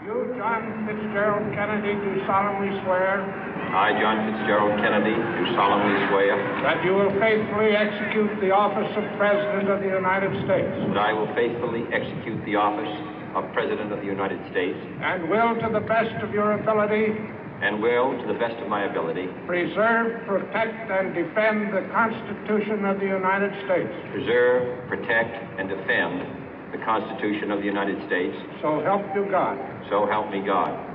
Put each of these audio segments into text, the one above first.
You, John Fitzgerald Kennedy, do solemnly swear. I, John Fitzgerald Kennedy, do solemnly swear. That you will faithfully execute the office of President of the United States. That I will faithfully execute the office of President of the United States. And will, to the best of your ability. And will, to the best of my ability. Preserve, protect, and defend the Constitution of the United States. Preserve, protect, and defend the Constitution of the United States. So help you God. So help me God.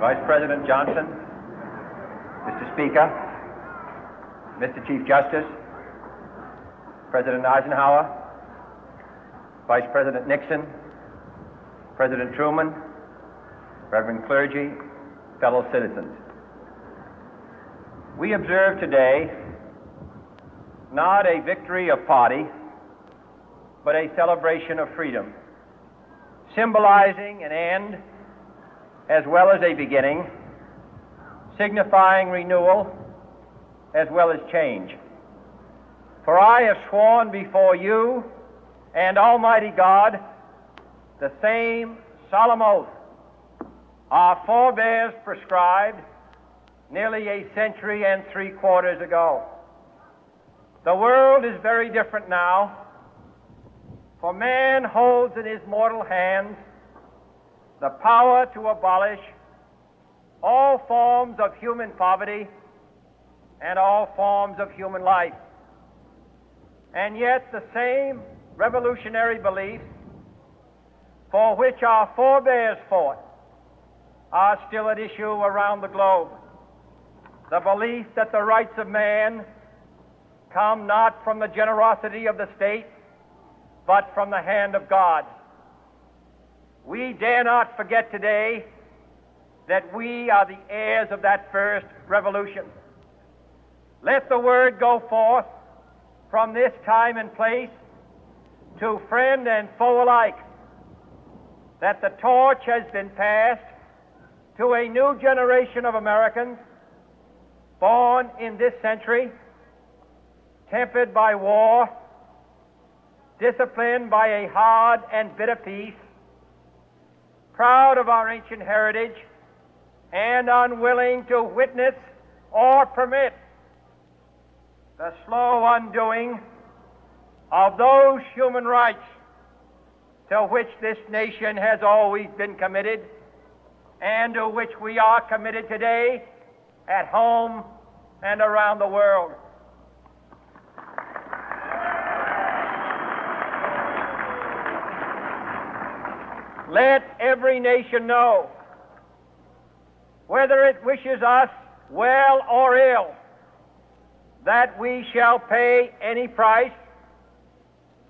Vice President Johnson, Mr. Speaker, Mr. Chief Justice, President Eisenhower, Vice President Nixon, President Truman, Reverend clergy, fellow citizens. We observe today not a victory of party, but a celebration of freedom, symbolizing an end as well as a beginning, signifying renewal as well as change. For I have sworn before you and Almighty God the same solemn oath our forebears prescribed nearly a century and 3/4 ago. The world is very different now, for man holds in his mortal hands the power to abolish all forms of human poverty and all forms of human life. And yet the same revolutionary beliefs for which our forebears fought are still at issue around the globe. The belief that the rights of man come not from the generosity of the state, but from the hand of God. We dare not forget today that we are the heirs of that first revolution. Let the word go forth from this time and place to friend and foe alike that the torch has been passed to a new generation of Americans born in this century, tempered by war, disciplined by a hard and bitter peace, proud of our ancient heritage, and unwilling to witness or permit the slow undoing of those human rights to which this nation has always been committed and to which we are committed today at home and around the world. Let every nation know, whether it wishes us well or ill, that we shall pay any price,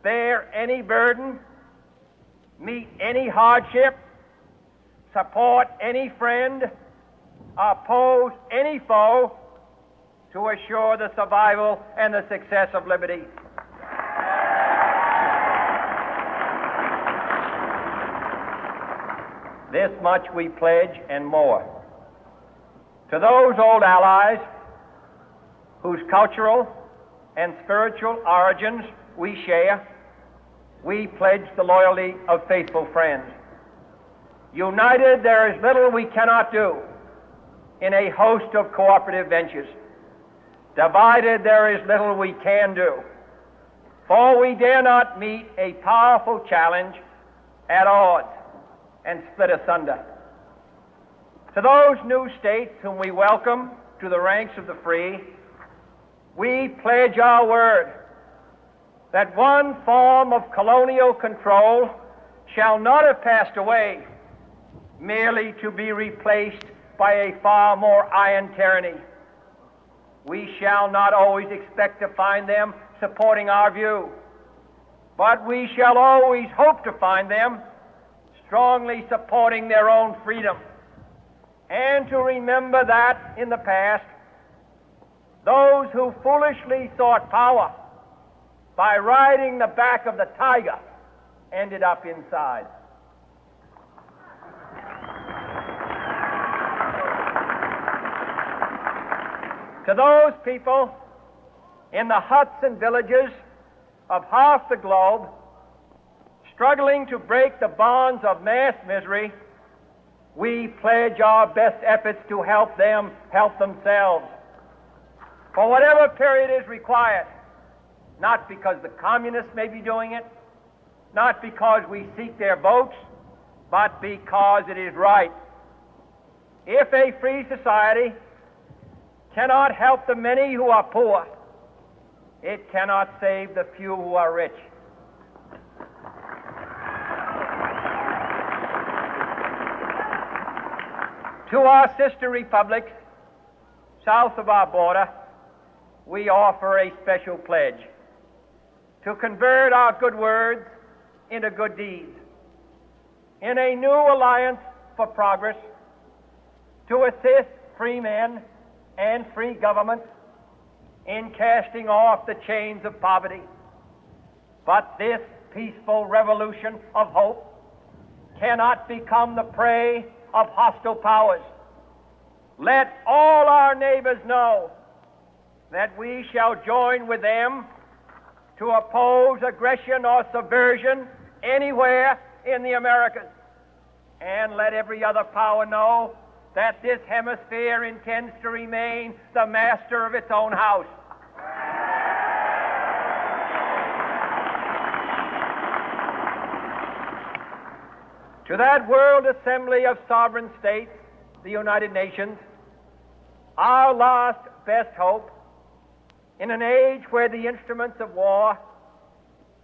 bear any burden, meet any hardship, support any friend, oppose any foe to assure the survival and the success of liberty. This much we pledge and more. To those old allies whose cultural and spiritual origins we share, we pledge the loyalty of faithful friends. United, there is little we cannot do in a host of cooperative ventures. Divided, there is little we can do, for we dare not meet a powerful challenge at odds and split asunder. To those new states whom we welcome to the ranks of the free, we pledge our word that one form of colonial control shall not have passed away, merely to be replaced by a far more iron tyranny. We shall not always expect to find them supporting our view, but we shall always hope to find them strongly supporting their own freedom, and to remember that in the past, those who foolishly sought power by riding the back of the tiger ended up inside. To those people in the huts and villages of half the globe struggling to break the bonds of mass misery, we pledge our best efforts to help them help themselves for whatever period is required, not because the communists may be doing it, not because we seek their votes, but because it is right. If a free society cannot help the many who are poor, it cannot save the few who are rich. To our sister republics south of our border, we offer a special pledge to convert our good words into good deeds, in a new alliance for progress, to assist free men and free governments in casting off the chains of poverty. But this peaceful revolution of hope cannot become the prey of hostile powers. Let all our neighbors know that we shall join with them to oppose aggression or subversion anywhere in the Americas. And let every other power know that this hemisphere intends to remain the master of its own house. To that World Assembly of Sovereign States, the United Nations, our last best hope, in an age where the instruments of war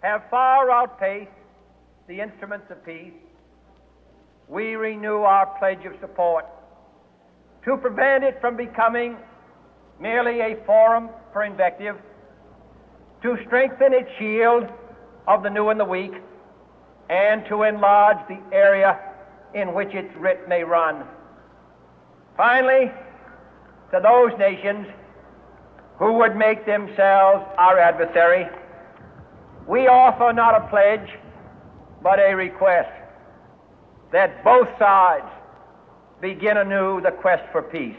have far outpaced the instruments of peace, we renew our pledge of support to prevent it from becoming merely a forum for invective, to strengthen its shield of the new and the weak, and to enlarge the area in which its writ may run. Finally, to those nations who would make themselves our adversary, we offer not a pledge, but a request that both sides begin anew the quest for peace.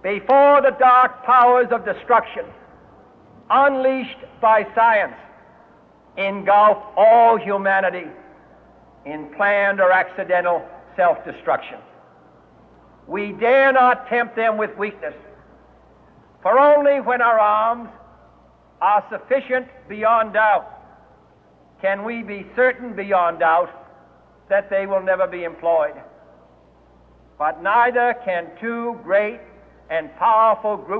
Before the dark powers of destruction, unleashed by science, engulf all humanity in planned or accidental self-destruction, we dare not tempt them with weakness, for only when our arms are sufficient beyond doubt can we be certain beyond doubt that they will never be employed. But neither can two great and powerful groups